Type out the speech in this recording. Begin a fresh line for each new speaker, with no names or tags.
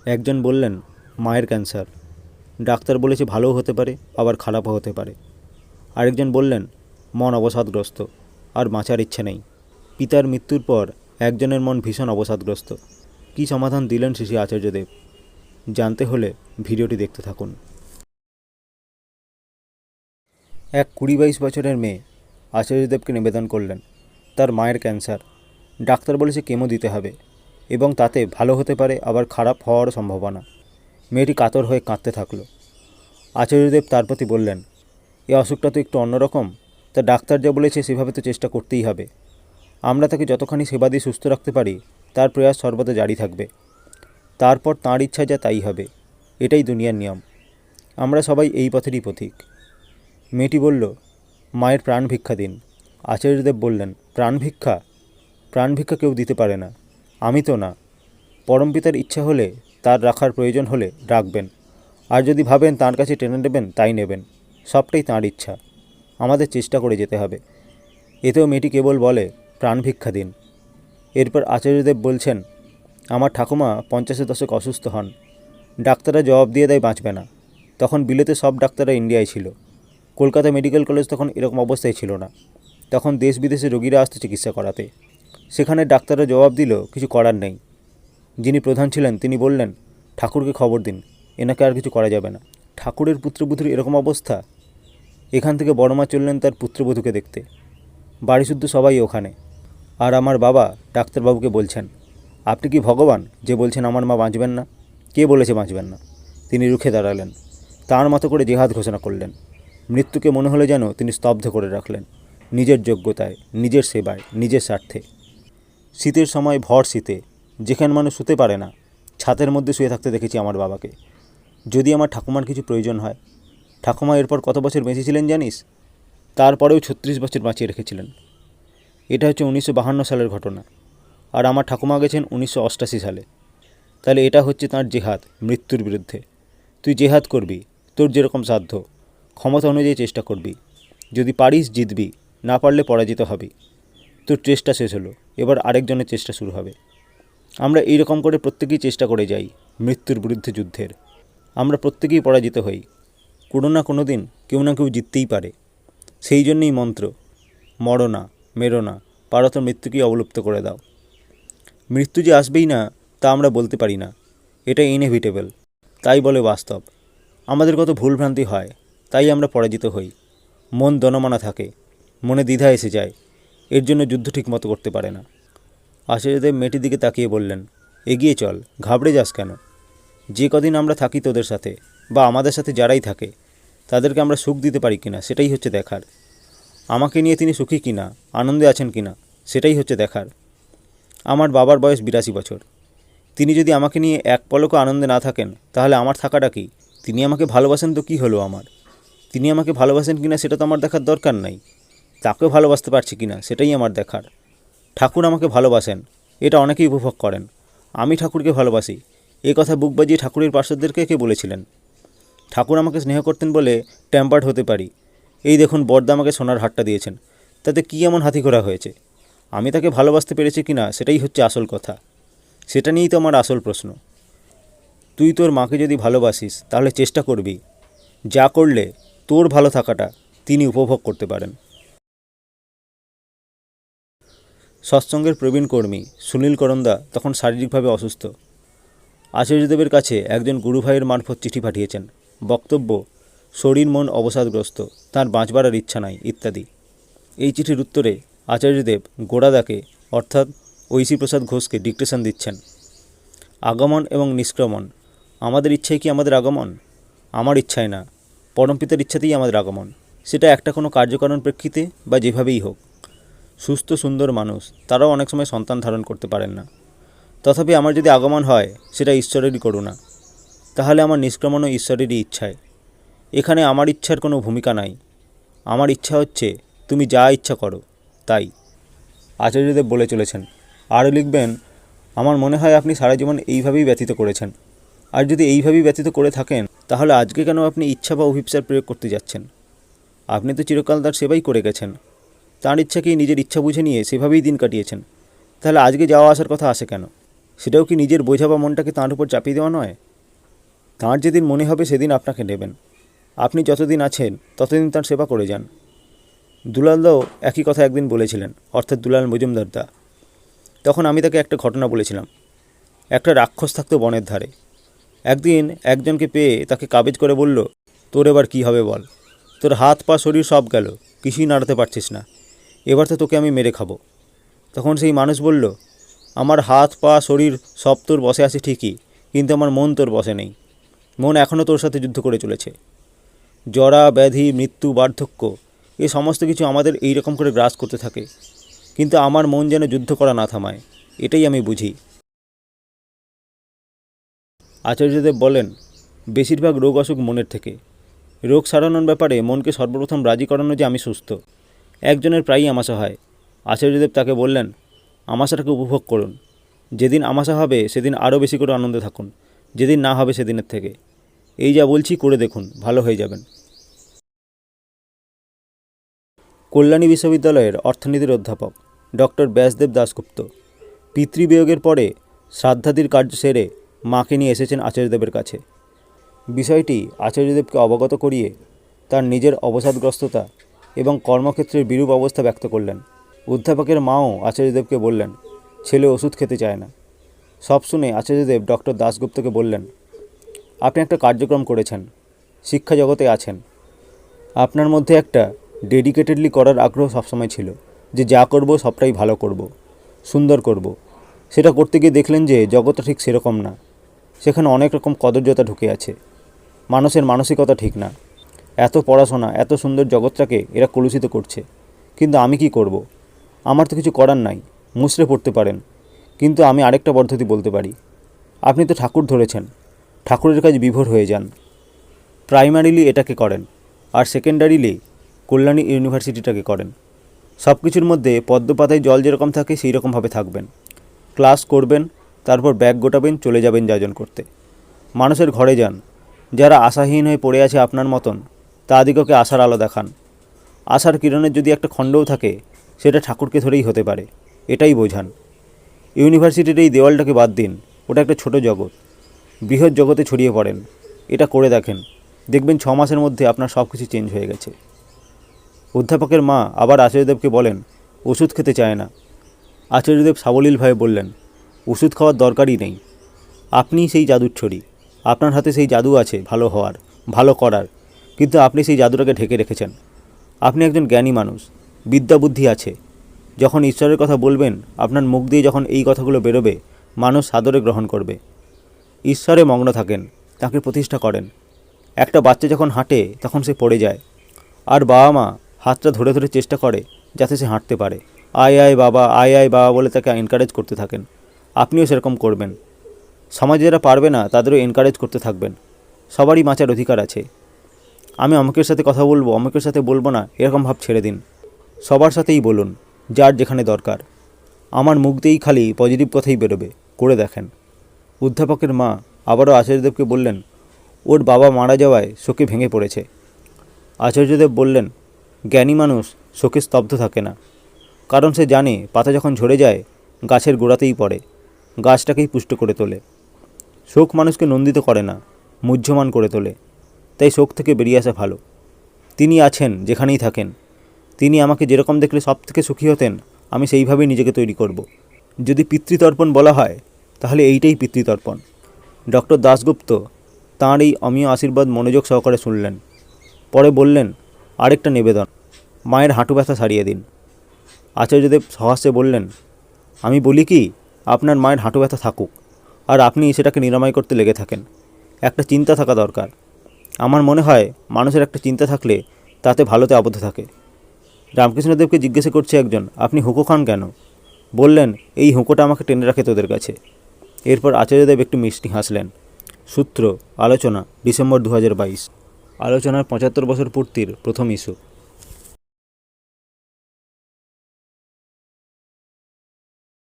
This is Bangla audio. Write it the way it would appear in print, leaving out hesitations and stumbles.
একজন বললেন মায়ের ক্যান্সার, ডাক্তার বলেছে ভালোও হতে পারে আবার খারাপও হতে পারে। আরেকজন বললেন মন অবসাদগ্রস্ত, আর বাঁচার ইচ্ছে নেই। পিতার মৃত্যুর পর একজনের মন ভীষণ অবসাদগ্রস্ত। কী সমাধান দিলেন শ্রী শ্রী আচার্যদেব? জানতে হলে ভিডিওটি দেখতে থাকুন। এক 20-22 বছরের মেয়ে আচার্যদেবকে নিবেদন করলেন তার মায়ের ক্যান্সার। ডাক্তার বলেছে কেমো দিতে হবে এবং তাতে ভালো হতে পারে আবার খারাপ হওয়ারও সম্ভাবনা। মেয়েটি কাতর হয়ে কাঁদতে থাকলো। আচার্যদেব তার প্রতি বললেন, এই অসুখটা তো একটু অন্যরকম, তা ডাক্তার যা বলেছে সেভাবে তো চেষ্টা করতেই হবে। আমরা তাকে যতখানি সেবা দিয়ে সুস্থ রাখতে পারি তার প্রয়াস সর্বদা জারি থাকবে। তারপর তাঁর ইচ্ছা যা তাই হবে। এটাই দুনিয়ার নিয়ম। আমরা সবাই এই পথেরই পথিক। মেয়েটি বলল, মায়ের প্রাণ ভিক্ষা দিন। আচার্যদেব বললেন, প্রাণ ভিক্ষা? প্রাণ ভিক্ষা কেউ দিতে পারে না। আমি তো না। পরমপিতার ইচ্ছা হলে, তার রাখার প্রয়োজন হলে রাখবেন, আর যদি ভাবেন তাঁর কাছে টেনে নেবেন তাই নেবেন। সবটাই তাঁর ইচ্ছা। আমাদের চেষ্টা করে যেতে হবে। এতেও মেয়েটি কেবল বলে, প্রাণ ভিক্ষা দিন। এরপর আচার্যদেব বলছেন, আমার ঠাকুমা 50-এর দশক অসুস্থ হন। ডাক্তাররা জবাব দিয়ে দেয় বাঁচবে না। তখন বিলেতে সব ডাক্তাররা ইন্ডিয়ায় ছিল। কলকাতা মেডিকেল কলেজ তখন এরকম অবস্থায় ছিল না। তখন দেশ বিদেশে রোগীরা আসতো চিকিৎসা করাতে। সেখানে ডাক্তাররা জবাব দিল কিছু করার নেই। যিনি প্রধান ছিলেন তিনি বললেন, ঠাকুরকে খবর দিন, এনাকে আর কিছু করা যাবে না। ঠাকুরের পুত্রবধূর এরকম অবস্থা। এখান থেকে বড়মা চললেন তার পুত্রবধূকে দেখতে। বাড়িশুদ্ধ সবাই ওখানে। আর আমার বাবা ডাক্তারবাবুকে বলছেন, আপনি কি ভগবান যে বলছেন আমার মা বাঁচবেন না? কে বলেছে বাঁচবেন না? তিনি রুখে দাঁড়ালেন। তাঁর মতো করে জেহাদ ঘোষণা করলেন। মৃত্যুকে মনে হলে যেন তিনি স্তব্ধ করে রাখলেন, নিজের যোগ্যতায়, নিজের সেবায়, নিজের স্বার্থে। শীতের সময় ভর শীতে যেখানে মানুষ শুতে পারে না, ছাতের মধ্যে শুয়ে থাকতে দেখেছি আমার বাবাকে। যদি আমার ঠাকুমার কিছু প্রয়োজন হয়। ঠাকুমা এরপর কত বছর বেঁচেছিলেন জানিস? তারপরেও 36 বছর বাঁচিয়ে রেখেছিলেন। এটা হচ্ছে 1952 সালের ঘটনা। আর আমার ঠাকুমা গেছেন 1988 সালে। তাহলে এটা হচ্ছে তাঁর জেহাদ মৃত্যুর বিরুদ্ধে। তুই জেহাদ করবি, তোর যেরকম সাধ্য, ক্ষমতা অনুযায়ী চেষ্টা করবি। যদি পারিস জিতবি, না পারলে পরাজিত হবি। তোর চেষ্টা শেষ হলো, এবার আরেকজনের চেষ্টা শুরু হবে। আমরা এই রকম করে প্রত্যেকেই চেষ্টা করে যাই মৃত্যুর বিরুদ্ধে যুদ্ধের। আমরা প্রত্যেকেই পরাজিত হই। কোনো না কোনো দিন কেউ না কেউ জিততেই পারে। সেই জন্যই মন্ত্র, মরো না, মেরো না, পারো তো মৃত্যুকেই অবলুপ্ত করে দাও। মৃত্যু যে আসবেই না তা আমরা বলতে পারি না। এটা ইনএভিটেবল, তাই বলে বাস্তব। আমাদের কত ভুলভ্রান্তি হয়, তাই আমরা পরাজিত হই। মন দনমনা থাকে, মনে দ্বিধা এসে যায়। এর জন্য যুদ্ধ ঠিকমতো করতে পারে না। আচার্যদেব মেয়েটির দিকে তাকিয়ে বললেন, এগিয়ে চল, ঘাবড়ে যাস কেন? যে কদিন আমরা থাকি তোদের সাথে, বা আমাদের সাথে যারাই থাকে, তাদেরকে আমরা সুখ দিতে পারি কিনা সেটাই হচ্ছে দেখার। আমাকে নিয়ে তিনি সুখী কিনা, আনন্দে আছেন কিনা, সেটাই হচ্ছে দেখার। আমার বাবার বয়স 82 বছর। তিনি যদি আমাকে নিয়ে এক পলকও আনন্দে না থাকেন, তাহলে আমার থাকাটা কি? তিনি আমাকে ভালোবাসেন তো কী হলো আমার? তিনি আমাকে ভালোবাসেন কিনা সেটা তো আমার দেখার দরকার নাই। তাকেও ভালোবাসতে পারছি কিনা সেটাই আমার দেখার। ঠাকুর আমাকে ভালোবাসেন, এটা অনেকেই উপভোগ করেন। আমি ঠাকুরকে ভালোবাসি, এ কথা বুক বাজিয়ে ঠাকুরের পার্শ্বদেরকে কে বলেছিলেন? ঠাকুর আমাকে স্নেহ করতেন বলে ট্যাম্পার্ড হতে পারি। এই দেখুন বড়দা আমাকে সোনার হারটা দিয়েছেন, তাতে কী এমন হাতিঘোড়া হয়েছে? আমি তাকে ভালোবাসতে পেরেছি কিনা সেটাই হচ্ছে আসল কথা। সেটা নিয়েই তো আমার আসল প্রশ্ন। তুই তোর মাকে যদি ভালোবাসিস তাহলে চেষ্টা করবি, যা করলে তোর ভালো থাকাটা তিনি উপভোগ করতে পারেন। সৎসঙ্গের প্রবীণ কর্মী সুনীল করন্দা তখন শারীরিকভাবে অসুস্থ। আচার্যদেবের কাছে একজন গুরুভাইয়ের মারফত চিঠি পাঠিয়েছেন। বক্তব্য, শরীর মন অবসাদগ্রস্ত, তাঁর বাঁচবার আর ইচ্ছা নাই ইত্যাদি। এই চিঠির উত্তরে আচার্যদেব গোড়াদাকে অর্থাৎ ঐশীপ্রসাদ ঘোষকে ডিকটেশন দিচ্ছেন। আগমন এবং নিষ্ক্রমণ, আমাদের ইচ্ছাই কি আমাদের আগমন? আমার ইচ্ছায় না, পরমপিতার ইচ্ছাতেই আমাদের আগমন। সেটা একটা কোনো কার্যকারণ প্রেক্ষিতে বা যেভাবেই হোক। সুস্থ সুন্দর মানুষ তারাও অনেক সময় সন্তান ধারণ করতে পারেন না। তথাপি আমার যদি আগমন হয় সেটা ঈশ্বরেরই করুণা, তাহলে আমার নিষ্ক্রমণও ঈশ্বরেরই ইচ্ছায়। এখানে আমার ইচ্ছার কোনো ভূমিকা নাই। আমার ইচ্ছা হচ্ছে তুমি যা ইচ্ছা করো তাই। আচার্যদেব বলে চলেছেন। আরও লিখবেন, আমার মনে হয় আপনি সারা জীবন এইভাবেই ব্যতীত করেছেন। আর যদি এইভাবেই ব্যতীত করে থাকেন, তাহলে আজকে কেন আপনি ইচ্ছা বা অভিপ্সার প্রয়োগ করতে যাচ্ছেন? আপনি তো চিরকাল তার সেবাই করে গেছেন। তাঁর ইচ্ছাকেই নিজের ইচ্ছা বুঝে নিয়ে সেভাবেই দিন কাটিয়েছেন। তাহলে আজকে যাওয়া আসার কথা আসে কেন? সেটাও কি নিজের বোঝা বা মনটাকে তাঁর উপর চাপিয়ে দেওয়া নয়? তাঁর যেদিন মনে হবে সেদিন আপনাকে নেবেন। আপনি যতদিন আছেন ততদিন তাঁর সেবা করে যান। দুলালদাও একই কথা একদিন বলেছিলেন, অর্থাৎ দুলাল মজুমদার দা। তখন আমি তাকে একটা ঘটনা বলেছিলাম। একটা রাক্ষস থাকতো বনের ধারে। একদিন একজনকে পেয়ে তাকে কাবেজ করে বলল, তোর এবার কী হবে বল? তোর হাত পা শরীর সব গেল, কিছুই নাড়াতে পারছিস না, এবার তো তোকে আমি মেরে খাবো। তখন সেই মানুষ বলল, আমার হাত পা শরীর সব তোর বসে আছে ঠিকই, কিন্তু আমার মন তোর বসে নেই। মন এখনও তোর সাথে যুদ্ধ করে চলেছে। জরা ব্যাধি মৃত্যু বার্ধক্য এই সমস্ত কিছু আমাদের এই রকম করে গ্রাস করতে থাকে, কিন্তু আমার মন যেন যুদ্ধ করা না থামায়, এটাই আমি বুঝি। আচার্যদেব বলেন, বেশিরভাগ রোগ অসুখ মনের থেকে। রোগ সারানোর ব্যাপারে মনকে সর্বপ্রথম রাজি করানো যে আমি সুস্থ। একজনের প্রায়ই আমাশা হয়। আচার্যদেব তাকে বললেন, আমাশাটাকে উপভোগ করুন। যেদিন আমাশা হবে সেদিন আরও বেশি করে আনন্দে থাকুন, যেদিন না হবে সেদিনের থেকে। এই যা বলছি করে দেখুন, ভালো হয়ে যাবেন। কল্যাণী বিশ্ববিদ্যালয়ের অর্থনীতির অধ্যাপক ডক্টর ব্যাসদেব দাশগুপ্ত পিতৃবিয়োগের পরে শ্রাদ্ধাদির কার্য সেরে মাকে নিয়ে এসেছেন আচার্যদেবের কাছে। বিষয়টি আচার্যদেবকে অবগত করিয়ে তার নিজের অবসাদগ্রস্ততা এবং কর্মক্ষেত্রের বিরূপ অবস্থা ব্যক্ত করলেন। অধ্যাপকের মাও আচার্যদেবকে বললেন, ছেলে ওষুধ খেতে চায় না। সব শুনে আচার্যদেব ডক্টর দাশগুপ্তকে বললেন, আপনি একটা কার্যক্রম করেছেন, শিক্ষা জগতে আছেন, আপনার মধ্যে একটা ডেডিকেটেডলি করার আগ্রহ সবসময় ছিল, যে যা করব সবটাই ভালো করব, সুন্দর করব। সেটা করতে গিয়ে দেখলেন যে জগৎটা ঠিক সেরকম না। সেখানে অনেক রকম কদর্যতা ঢুকে আছে। মানুষের মানসিকতা ঠিক না। এত পড়াশোনা, এত সুন্দর জগৎটাকে এরা কলুষিত করছে। কিন্তু আমি কি করব? আমার তো কিছু করার নাই। মুচড়ে পড়তে পারেন, কিন্তু আমি আরেকটা পদ্ধতি বলতে পারি। আপনি তো ঠাকুর ধরেছেন, ঠাকুরের কাজ বিভোর হয়ে যান। প্রাইমারিলি এটাকে করেন, আর সেকেন্ডারিলি কল্যাণী ইউনিভার্সিটিটাকে করেন। সব কিছুর মধ্যে পদ্ম পাতায় জল যেরকম থাকে সেই রকমভাবে থাকবেন। ক্লাস করবেন, তারপর ব্যাগ গোটাবেন, চলে যাবেন যাজন করতে। মানুষের ঘরে যান, যারা আশাহীন হয়ে পড়ে আছে আপনার মতন, তাদিগকে আশার আলো দেখান। আশার কিরণের যদি একটা খণ্ডও থাকে, সেটা ঠাকুরকে ধরেই হতে পারে, এটাই বোঝান। ইউনিভার্সিটির এই দেওয়ালটাকে বাদ দিন, ওটা একটা ছোট জগৎ। বৃহৎ জগতে ছড়িয়ে পড়েন। এটা করে দেখেন, দেখবেন 6 মাসের মধ্যে আপনার সব কিছু চেঞ্জ হয়ে গেছে। অধ্যাপকের মা আবার আচার্যদেবকে বলেন, ওষুধ খেতে চায় না। আচার্যদেব সাবলীলভাবে বললেন, ওষুধ খাওয়ার দরকারই নেই। আপনিই সেই জাদুর ছড়ি। আপনার হাতে সেই জাদু আছে ভালো হওয়ার, ভালো করার, কিন্তু আপনি সেই জাদুটাকে ঢেকে রেখেছেন। আপনি একজন জ্ঞানী মানুষ, বিদ্যা বুদ্ধি আছে। যখন ঈশ্বরের কথা বলবেন, আপনার মুখ দিয়ে যখন এই কথাগুলো বেরোবে, মানুষ সাদরে গ্রহণ করবে। ঈশ্বরে মগ্ন থাকেন, তাকে প্রতিষ্ঠা করেন। একটা বাচ্চা যখন হাঁটে তখন সে পড়ে যায়, আর বাবা মা হাতটা ধরে ধরে চেষ্টা করে যাতে সে হাঁটতে পারে। আয় আয় বাবা, আয় আয় বাবা বলে তাকে এনকারেজ করতে থাকেন। আপনিও সেরকম করবেন। সমাজে যারা পারবে না তাদেরও এনকারেজ করতে থাকবেন। সবারই বাঁচার অধিকার আছে। আমি অমুকের সাথে কথা বলবো, অমুকের সাথে বলবো না, এরকম ভাব ছেড়ে দিন। সবার সাথেই বলুন, যার যেখানে দরকার। আমার মুখ দিয়েই খালি পজিটিভ কথাই বেরোবে, করে দেখেন। অধ্যাপকের মা আবারও আচার্যদেবকে বললেন, ওর বাবা মারা যাওয়ায় শোকে ভেঙে পড়েছে। আচার্যদেব বললেন, জ্ঞানী মানুষ শোকে স্তব্ধ থাকে না, কারণ সে জানে পাতা যখন ঝরে যায় গাছের গোড়াতেই পড়ে, গাছটাকেই পুষ্ট করে তোলে। শোক মানুষকে নন্দিত করে না, মুহ্যমান করে তোলে। তাই শোক থেকে বেরিয়ে আসা ভালো। তিনি আছেন যেখানেই থাকেন। তিনি আমাকে যেরকম দেখলে সব থেকে সুখী হতেন, আমি সেইভাবেই নিজেকে তৈরি করব। যদি পিতৃতর্পণ বলা হয়, তাহলে এইটাই পিতৃতর্পণ। ডক্টর দাশগুপ্ত তাঁর এই অমীয় আশীর্বাদ মনোযোগ সহকারে শুনলেন। পরে বললেন, আরেকটা নিবেদন, মায়ের হাঁটু ব্যথা সারিয়ে দিন। আচার্যদেব সহাস্যে বললেন, আমি বলি কি, আপনার মায়ের হাঁটু ব্যথা থাকুক, আর আপনি সেটাকে নিরাময় করতে লেগে থাকেন। একটা চিন্তা থাকা দরকার। আমার মনে হয় মানুষের একটা চিন্তা থাকলে তাতে ভালোতে আবদ্ধ থাকে। রামকৃষ্ণদেবকে জিজ্ঞাসা করছে একজন, আপনি হুঁকো খান কেন? বললেন, এই হুঁকোটা আমাকে টেনে রাখে তোদের কাছে। এরপর আচার্যদেব একটু মিষ্টি হাসলেন। সূত্র আলোচনা ডিসেম্বর 2022। আলোচনার 75 বছর পূর্তির প্রথম ইস্যু।